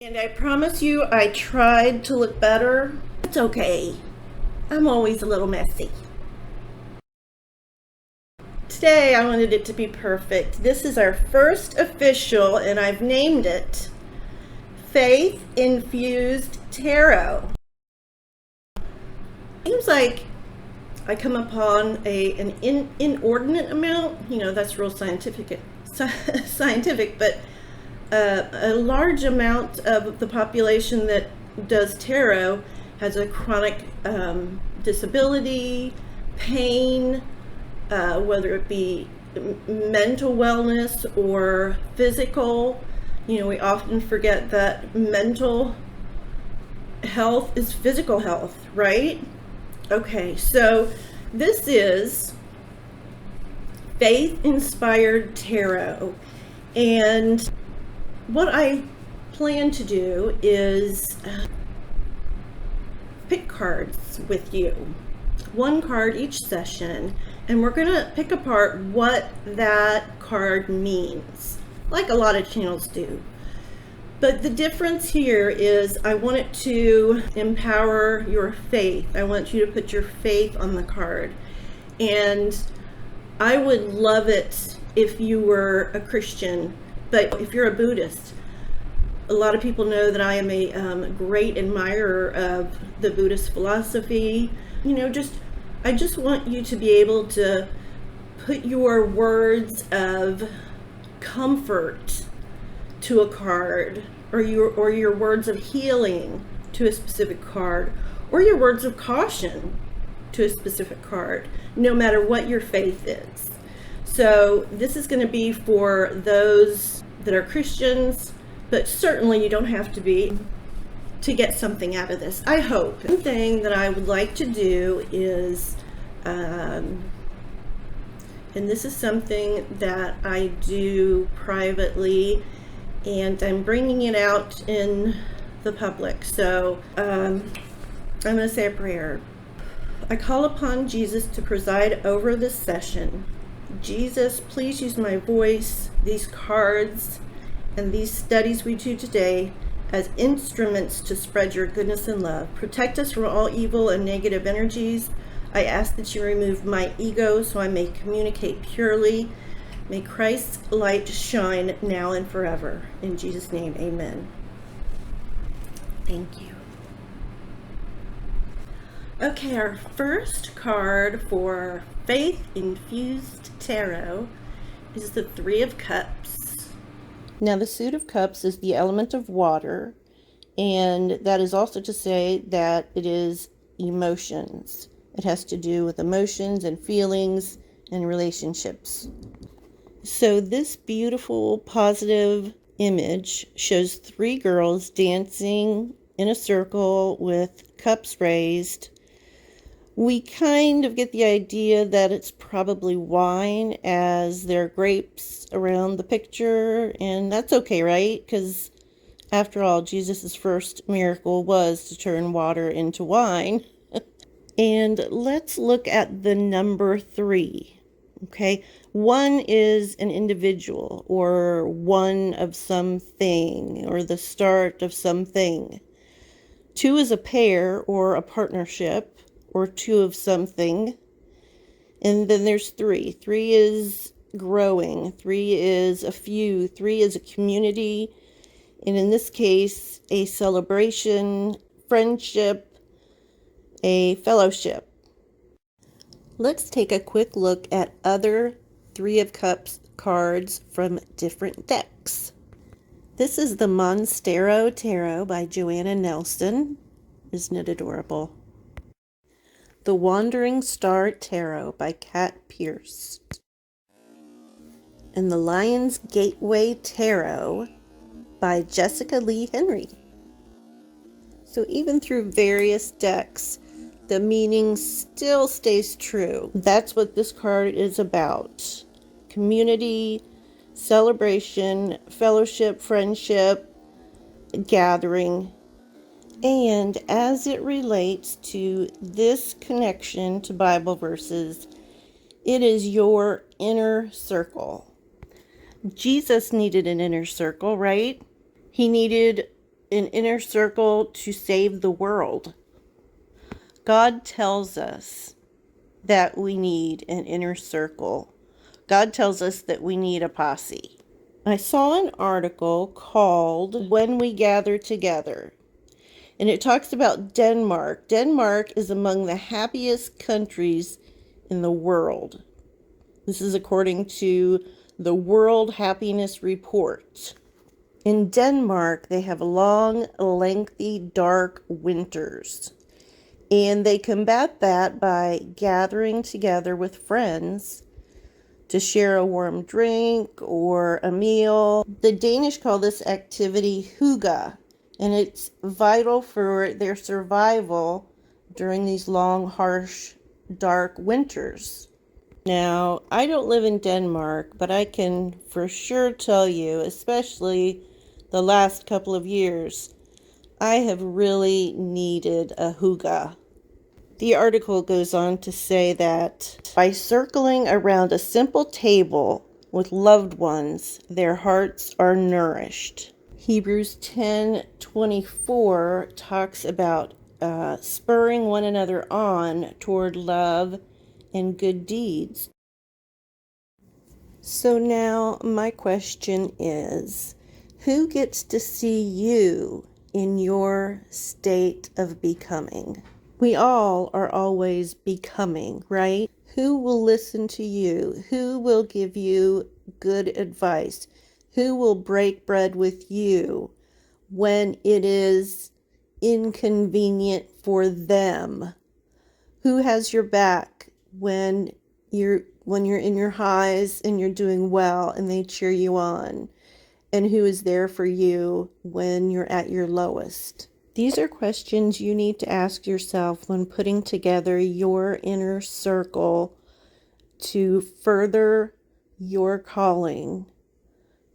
And I promise you, I tried to look better. It's okay. I'm always a little messy. Today, I wanted it to be perfect. This is our first official, and I've named it Faith Infused Tarot. Seems like I come upon an inordinate amount. That's real scientific, but a large amount of the population that does tarot has a chronic disability, pain, whether it be mental wellness or physical. We often forget that mental health is physical health, right? Okay, so this is Faith Inspired Tarot, and what I plan to do is pick cards with you, one card each session, and we're going to pick apart what that card means, like a lot of channels do. But the difference here is I want it to empower your faith. I want you to put your faith on the card. And I would love it if you were a Christian, but if you're a Buddhist, a lot of people know that I am a great admirer of the Buddhist philosophy. I just want you to be able to put your words of comfort to a card, or your words of healing to a specific card, or your words of caution to a specific card, no matter what your faith is. So this is going to be for those that are Christians, but certainly you don't have to be to get something out of this, I hope. One thing that I would like to do is, and this is something that I do privately, and I'm bringing it out in the public. So I'm going to say a prayer. I call upon Jesus to preside over this session. Jesus, please use my voice, these cards, and these studies we do today as instruments to spread your goodness and love. Protect us from all evil and negative energies. I ask that you remove my ego so I may communicate purely. May Christ's light shine now and forever. In Jesus' name, amen. Thank you. Okay, our first card for Faith Infused Tarot is the Three of Cups. Now, the Suit of Cups is the element of water, and that is also to say that it is emotions. It has to do with emotions and feelings and relationships. So this beautiful, positive image shows three girls dancing in a circle with cups raised. We kind of get the idea that it's probably wine, as there are grapes around the picture, and that's okay, right? Because after all, Jesus' first miracle was to turn water into wine. And let's look at the number 3. Okay, 1 is an individual, or one of something, or the start of something. 2 is a pair or a partnership, or 2 of something. And then there's 3. 3 is growing. 3 is a few. 3 is a community. And in this case, a celebration, friendship, a fellowship. Let's take a quick look at other Three of Cups cards from different decks. This is the Monstarot Tarot by Joanna Nelson. Isn't it adorable? The Wandering Star Tarot by Kat Pierce. And the Lion's Gateway Tarot by Jessica Leigh Henry. So even through various decks, the meaning still stays true. That's what this card is about. Community, celebration, fellowship, friendship, gathering. And as it relates to this connection to Bible verses, it is your inner circle. Jesus needed an inner circle, right? He needed an inner circle to save the world. God tells us that we need an inner circle. God tells us that we need a posse. I saw an article called When We Gather Together, and it talks about Denmark. Denmark is among the happiest countries in the world. This is according to the World Happiness Report. In Denmark, they have long, lengthy, dark winters. And they combat that by gathering together with friends to share a warm drink or a meal. The Danish call this activity hygge, and it's vital for their survival during these long, harsh, dark winters. Now, I don't live in Denmark, but I can for sure tell you, especially the last couple of years, I have really needed a hygge. The article goes on to say that by circling around a simple table with loved ones, their hearts are nourished. Hebrews 10:24 talks about spurring one another on toward love and good deeds. So now my question is, who gets to see you in your state of becoming? We all are always becoming, right? Who will listen to you? Who will give you good advice? Who will break bread with you when it is inconvenient for them? Who has your back when you're in your highs and you're doing well and they cheer you on? And who is there for you when you're at your lowest? These are questions you need to ask yourself when putting together your inner circle to further your calling,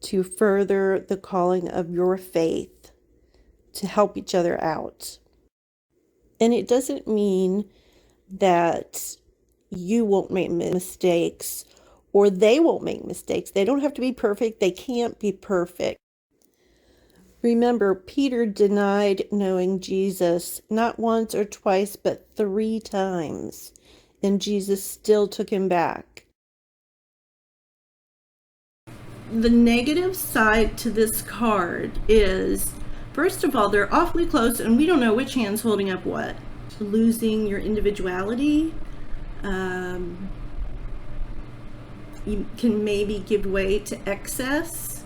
to further the calling of your faith, to help each other out. And it doesn't mean that you won't make mistakes or they won't make mistakes. They don't have to be perfect. They can't be perfect. Remember, Peter denied knowing Jesus not once or twice, but 3 times, and Jesus still took him back. The negative side to this card is, first of all, they're awfully close, and we don't know which hand's holding up what. Losing your individuality. You can maybe give way to excess.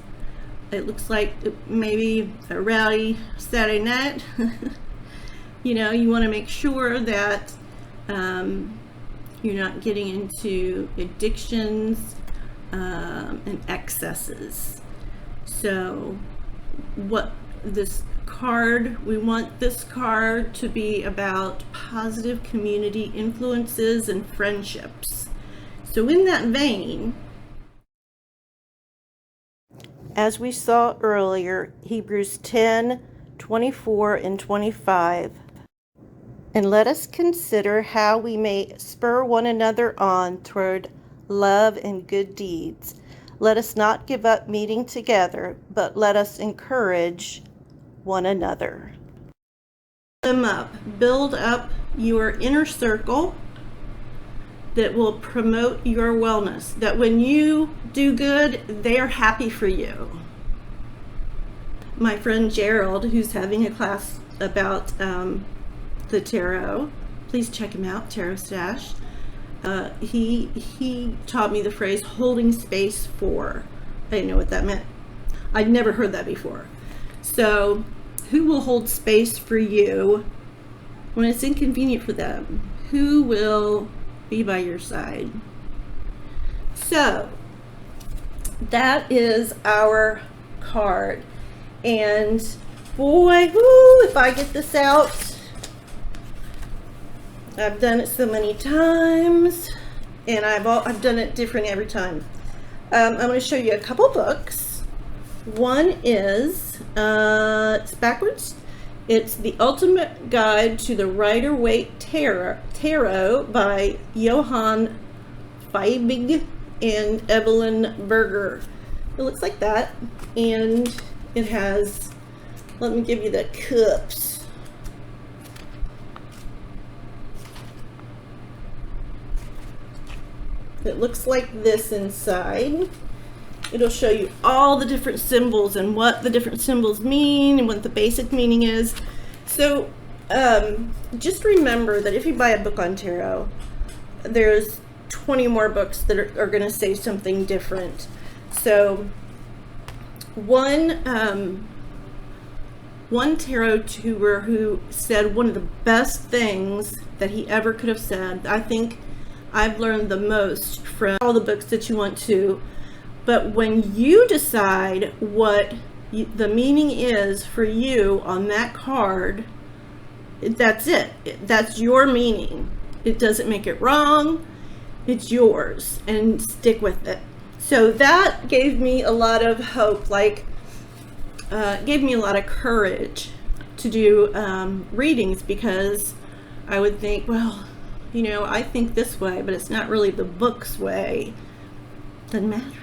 It looks like maybe a rowdy Saturday night. You want to make sure that you're not getting into addictions and excesses. So what this card, we want this card to be about positive community influences and friendships. So in that vein, as we saw earlier, Hebrews 10:24 and 25. And let us consider how we may spur one another on toward love and good deeds. Let us not give up meeting together, but let us encourage one another. Build up your inner circle that will promote your wellness, that when you do good, they are happy for you. My friend Gerald, who's having a class about the tarot, please check him out, TarotStache. He taught me the phrase holding space for. I didn't know what that meant. I'd never heard that before. So who will hold space for you when it's inconvenient for them? Who will be by your side? So that is our card, and boy, if I get this out, I've done it so many times, and I've done it different every time. I'm going to show you a couple books. One is it's backwards. It's The Ultimate Guide to the Rider-Waite Tarot by Johann Feibig and Evelyn Berger. It looks like that, and it has Let me give you the cups. It looks like this inside. It'll show you all the different symbols and what the different symbols mean and what the basic meaning is. So just remember that if you buy a book on tarot, there's 20 more books that are going to say something different. So one tarot tuber who said one of the best things that he ever could have said, I think I've learned the most from all the books that you want to, but when you decide what the meaning is for you on that card, that's it. That's your meaning. It doesn't make it wrong. It's yours, and stick with it. So that gave me a lot of hope, gave me a lot of courage to do readings, because I would think, well, you know, I think this way, but it's not really the book's way. Doesn't matter.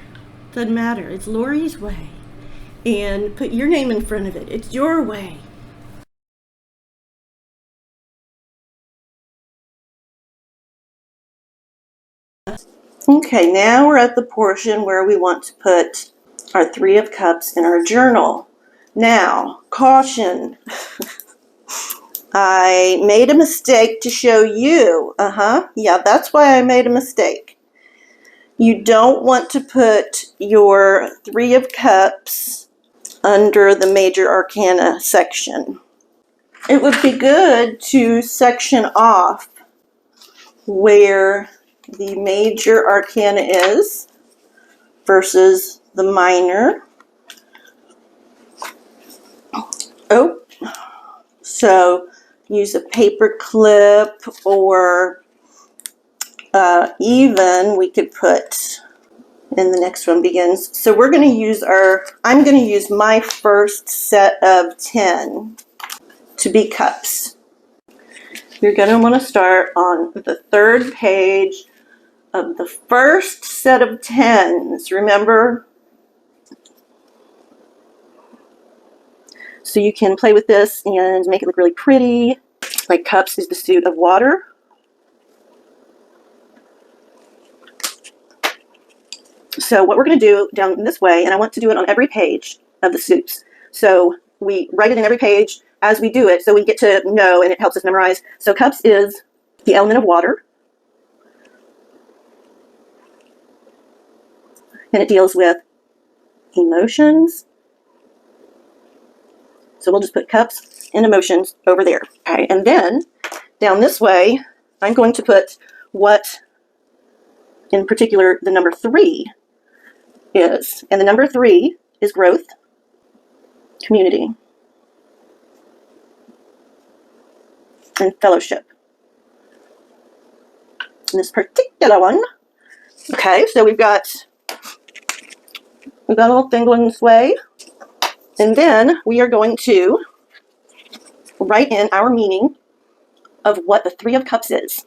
Doesn't matter. It's Lori's way. And put your name in front of it. It's your way. Okay, now we're at the portion where we want to put our Three of Cups in our journal. Now, caution. I made a mistake to show you. Yeah, that's why I made a mistake. You don't want to put your Three of Cups under the Major Arcana section. It would be good to section off where the Major Arcana is versus the Minor. Oh, so use a paper clip, or even we could put, and the next one begins. So we're going to use I'm going to use my first set of 10 to be cups. You're going to want to start on the third page of the first set of 10s. Remember? So you can play with this and make it look really pretty. Like cups is the suit of water. So what we're going to do down this way, and I want to do it on every page of the suits. So we write it in every page as we do it, so we get to know, and it helps us memorize. So cups is the element of water. And it deals with emotions. So we'll just put cups and emotions over there. Okay, and then down this way, I'm going to put what, in particular, the number 3 is. And the number 3 is growth, community, and fellowship. In this particular one. Okay, so we've got a little thing going this way. And then we are going to write in our meaning of what the Three of Cups is.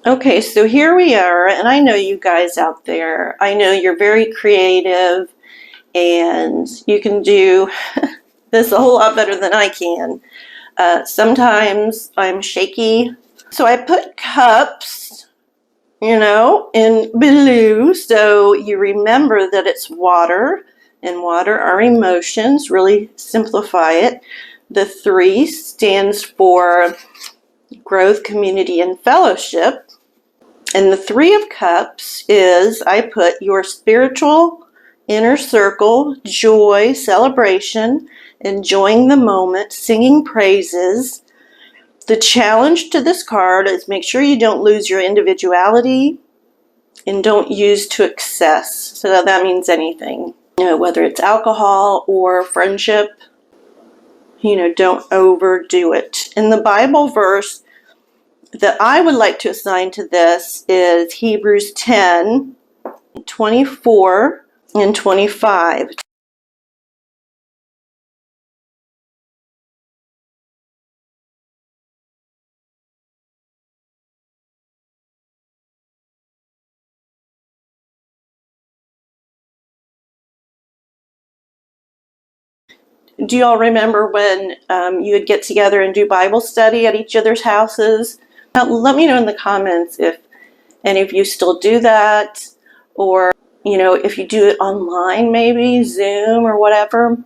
Okay, so here we are, and I know you guys out there, I know you're very creative, and you can do this a whole lot better than I can. Sometimes I'm shaky. So I put cups, you know, in blue, so you remember that it's water, and water are emotions. Really simplify it. The 3 stands for growth, community, and fellowship. And the 3 of Cups is, I put your spiritual inner circle, joy, celebration, enjoying the moment, singing praises. The challenge to this card is make sure you don't lose your individuality and don't use to excess. So that means anything, you know, whether it's alcohol or friendship, you know, don't overdo it. In the Bible verse that I would like to assign to this is Hebrews 10, 24, and 25. Do you all remember when you would get together and do Bible study at each other's houses? Now, let me know in the comments if any of you still do that, or, you know, if you do it online, maybe Zoom or whatever.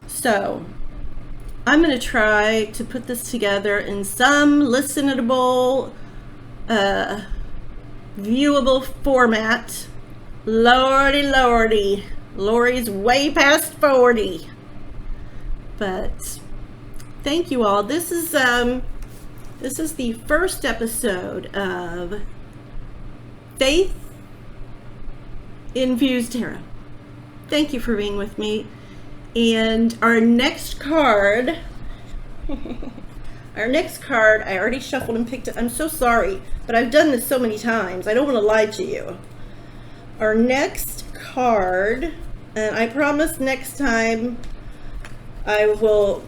So I'm going to try to put this together in some listenable, viewable format. Lordy, lordy. Lori's way past 40. But thank you all. This is the first episode of Faith Infused Tarot. Thank you for being with me. And our next card, I already shuffled and picked it. I'm so sorry, but I've done this so many times. I don't want to lie to you. Our next card, and I promise next time I will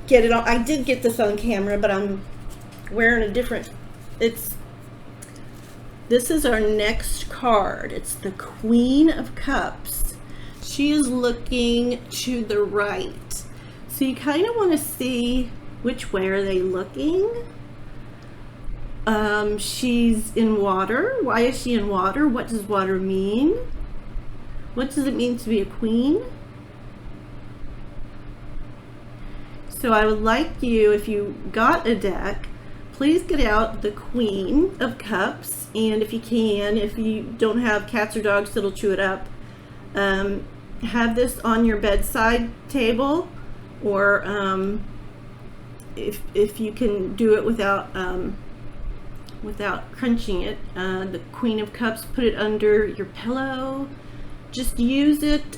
get it on. I did get this on camera, but I'm wearing a different, this is our next card. It's the Queen of Cups. She is looking to the right. So you kind of want to see which way are they looking. She's in water. Why is she in water? What does water mean? What does it mean to be a queen? So I would like you, if you got a deck, please get out the Queen of Cups, and if you can, if you don't have cats or dogs that'll chew it up, have this on your bedside table, or if you can do it without crunching it, the Queen of Cups, put it under your pillow. Just use it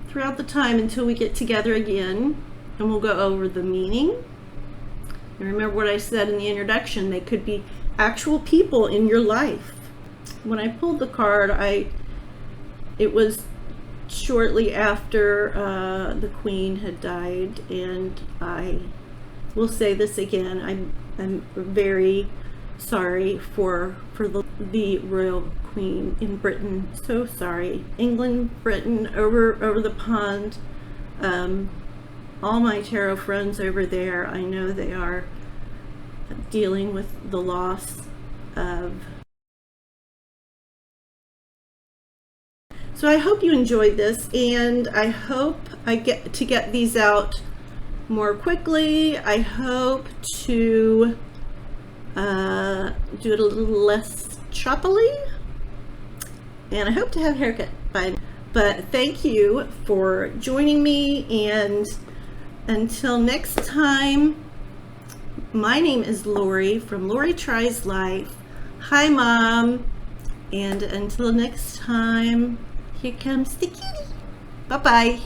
throughout the time until we get together again, and we'll go over the meaning. And remember what I said in the introduction, they could be actual people in your life. When I pulled the card, it was shortly after the Queen had died, and I will say this again, I'm very sorry for the royal Queen in Britain. So sorry. England, Britain, over the pond. All my tarot friends over there, I know they are dealing with the loss of. So I hope you enjoyed this, and I hope I get to get these out more quickly. I hope to do it a little less choppily, and I hope to have a haircut by then. But thank you for joining me, and until next time, my name is Lori from Lori Tries Life. Hi, Mom. And until next time, here comes the kitty. Bye-bye.